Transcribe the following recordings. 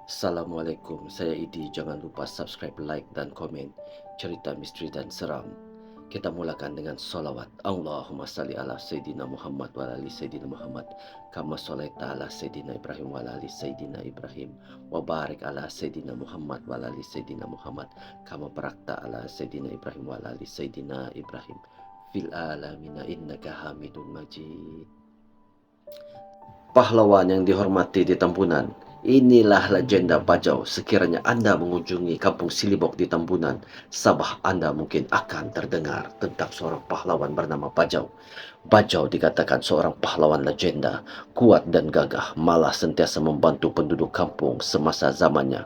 Assalamualaikum, saya Idi. Jangan lupa subscribe, like dan komen cerita misteri dan seram. Kita mulakan dengan solawat. Allahumma salli ala Sayyidina Muhammad wa ala ali Sayyidina Muhammad. Kama salaita ala Sayyidina Ibrahim wa ala ali Sayyidina Ibrahim. Wa barik ala Sayyidina Muhammad wa ala ali Sayyidina Muhammad. Kama barakta ala Sayyidina Ibrahim wa ala ali Sayyidina Ibrahim. Fil alamina innaka hamidun majid. Pahlawan yang dihormati di Tambunan, inilah legenda Bajau. Sekiranya Anda mengunjungi kampung Silibok di Tambunan, Sabah, Anda mungkin akan terdengar tentang seorang pahlawan bernama Bajau. Bajau dikatakan seorang pahlawan legenda, kuat dan gagah, malah sentiasa membantu penduduk kampung semasa zamannya.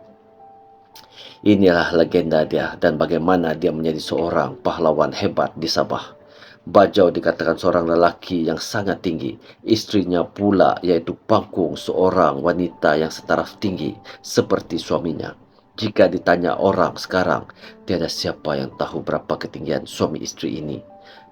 Inilah legenda dia dan bagaimana dia menjadi seorang pahlawan hebat di Sabah. Bajau dikatakan seorang lelaki yang sangat tinggi. Istrinya pula yaitu Pangkung, seorang wanita yang setaraf tinggi seperti suaminya. Jika ditanya orang sekarang, tiada siapa yang tahu berapa ketinggian suami istri ini.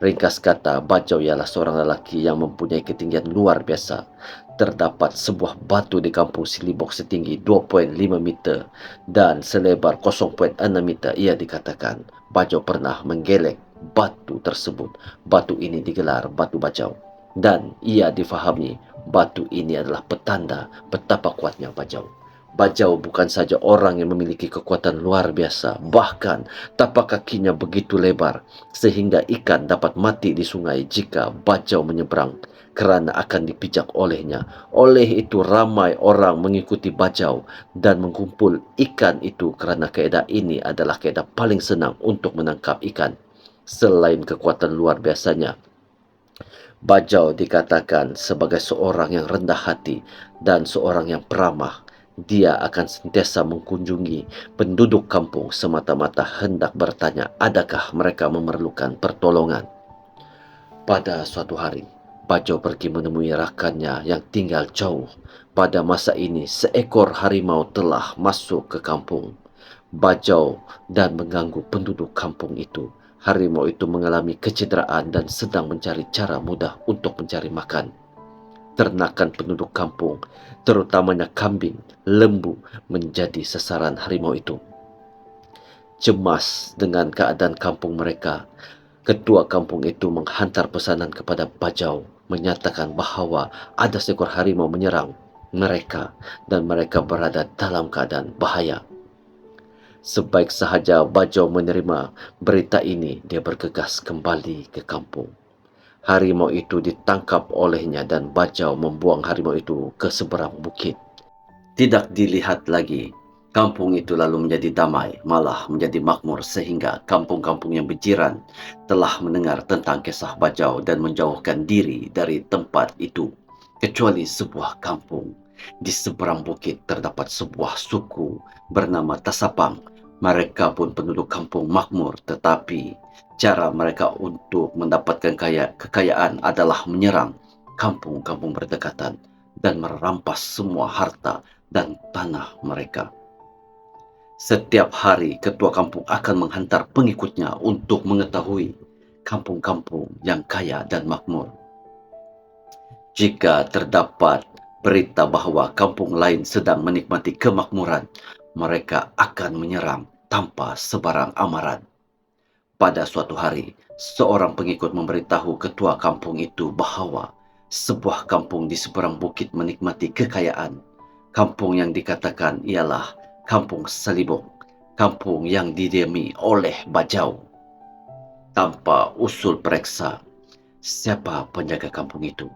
Ringkas kata, Bajau ialah seorang lelaki yang mempunyai ketinggian luar biasa. Terdapat sebuah batu di kampung Silibok setinggi 2,5 meter dan selebar 0,6 meter. Ia dikatakan Bajau pernah menggelek batu tersebut. Batu ini digelar batu Bajau dan ia difahami batu ini adalah petanda betapa kuatnya Bajau. Bajau bukan saja orang yang memiliki kekuatan luar biasa, bahkan tapak kakinya begitu lebar sehingga ikan dapat mati di sungai jika Bajau menyeberang kerana akan dipijak olehnya. Oleh itu ramai orang mengikuti Bajau dan mengumpul ikan itu kerana kaedah ini adalah kaedah paling senang untuk menangkap ikan. Selain kekuatan luar biasanya, Bajau dikatakan sebagai seorang yang rendah hati dan seorang yang peramah. Dia akan sentiasa mengunjungi penduduk kampung semata-mata hendak bertanya adakah mereka memerlukan pertolongan. Pada suatu hari, Bajau pergi menemui rakannya yang tinggal jauh. Pada masa ini, seekor harimau telah masuk ke kampung Bajau dan mengganggu penduduk kampung itu. Harimau itu mengalami kecederaan dan sedang mencari cara mudah untuk mencari makan. Ternakan penduduk kampung, terutamanya kambing, lembu, menjadi sasaran harimau itu. Cemas dengan keadaan kampung mereka, ketua kampung itu menghantar pesanan kepada Bajau, menyatakan bahawa ada seekor harimau menyerang mereka dan mereka berada dalam keadaan bahaya. Sebaik sahaja Bajau menerima berita ini, dia bergegas kembali ke kampung. Harimau itu ditangkap olehnya dan Bajau membuang harimau itu ke seberang bukit. Tidak dilihat lagi, kampung itu lalu menjadi damai, malah menjadi makmur sehingga kampung-kampung yang berjiran telah mendengar tentang kisah Bajau dan menjauhkan diri dari tempat itu. Kecuali sebuah kampung. Di seberang bukit terdapat sebuah suku bernama Tasapang. Mereka pun penduduk kampung makmur, tetapi cara mereka untuk mendapatkan kekayaan adalah menyerang kampung-kampung berdekatan dan merampas semua harta dan tanah mereka. Setiap hari ketua kampung akan menghantar pengikutnya untuk mengetahui kampung-kampung yang kaya dan makmur. Jika terdapat berita bahawa kampung lain sedang menikmati kemakmuran, mereka akan menyerang tanpa sebarang amaran. Pada suatu hari, seorang pengikut memberitahu ketua kampung itu bahawa sebuah kampung di seberang bukit menikmati kekayaan. Kampung yang dikatakan ialah Kampung Silibok, kampung yang didiami oleh Bajau. Tanpa usul periksa siapa penjaga kampung itu,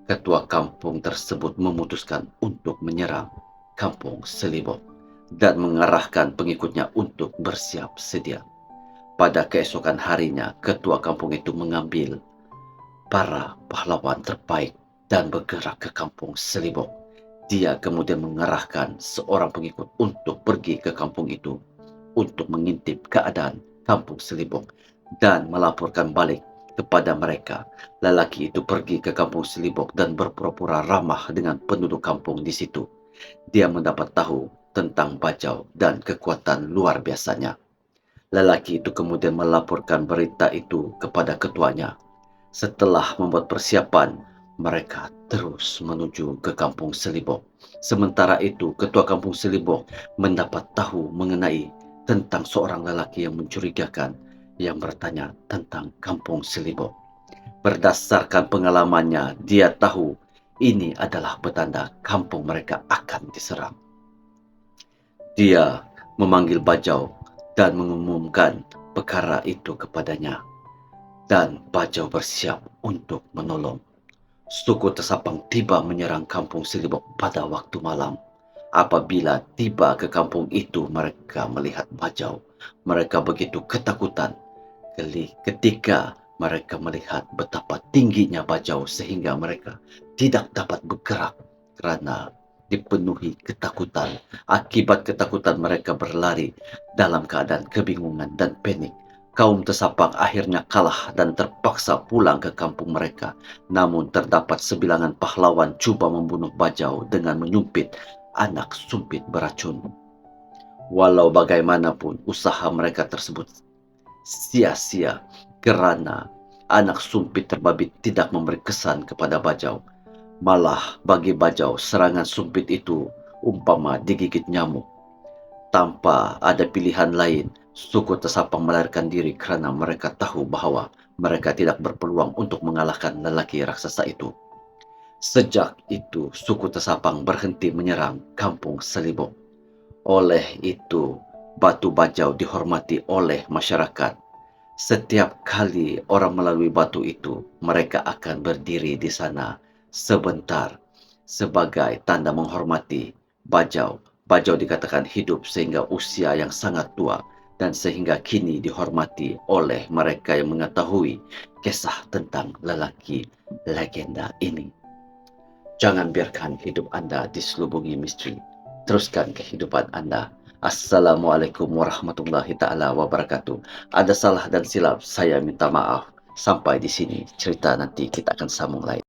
ketua kampung tersebut memutuskan untuk menyerang Kampung Silibok dan mengarahkan pengikutnya untuk bersiap sedia. Pada keesokan harinya, ketua kampung itu mengambil para pahlawan terbaik dan bergerak ke Kampung Silibok. Dia kemudian mengarahkan seorang pengikut untuk pergi ke kampung itu untuk mengintip keadaan Kampung Silibok dan melaporkan balik kepada mereka. Lelaki itu pergi ke Kampung Silibok dan berpura-pura ramah dengan penduduk kampung di situ. Dia mendapat tahu tentang Bajau dan kekuatan luar biasanya. Lelaki itu kemudian melaporkan berita itu kepada ketuanya. Setelah membuat persiapan, Mereka terus menuju ke kampung Selibok. Sementara itu, ketua kampung Selibok mendapat tahu mengenai tentang seorang lelaki yang mencurigakan yang bertanya tentang kampung Selibok. Berdasarkan pengalamannya, dia tahu ini adalah petanda kampung mereka akan diserang. Dia memanggil Bajau dan mengumumkan perkara itu kepadanya, dan Bajau bersiap untuk menolong. Suku Tesapang tiba menyerang kampung Selibok pada waktu malam. Apabila tiba ke kampung itu, mereka melihat Bajau. Mereka begitu ketakutan ketika mereka melihat betapa tingginya Bajau sehingga mereka tidak dapat bergerak kerana dipenuhi ketakutan. Akibat ketakutan mereka berlari dalam keadaan kebingungan dan panik. Kaum Tesapang akhirnya kalah dan terpaksa pulang ke kampung mereka. Namun terdapat sebilangan pahlawan cuba membunuh Bajau dengan menyumpit anak sumpit beracun. Walau bagaimanapun usaha mereka tersebut sia-sia kerana anak sumpit terbabit tidak memberi kesan kepada Bajau. Malah bagi Bajau serangan sumpit itu umpama digigit nyamuk. Tanpa ada pilihan lain, suku Tesapang melarikan diri kerana mereka tahu bahawa mereka tidak berpeluang untuk mengalahkan lelaki raksasa itu. Sejak itu, suku Tesapang berhenti menyerang kampung Selibok. Oleh itu, Batu Bajau dihormati oleh masyarakat. Setiap kali orang melalui batu itu, mereka akan berdiri di sana sebentar sebagai tanda menghormati Bajau. Bajau dikatakan hidup sehingga usia yang sangat tua dan sehingga kini dihormati oleh mereka yang mengetahui kisah tentang lelaki legenda ini. Jangan biarkan hidup Anda diselubungi misteri. Teruskan kehidupan Anda. Assalamualaikum warahmatullahi taala wabarakatuh. Ada salah dan silap, saya minta maaf. Sampai di sini cerita, nanti kita akan sambung lain.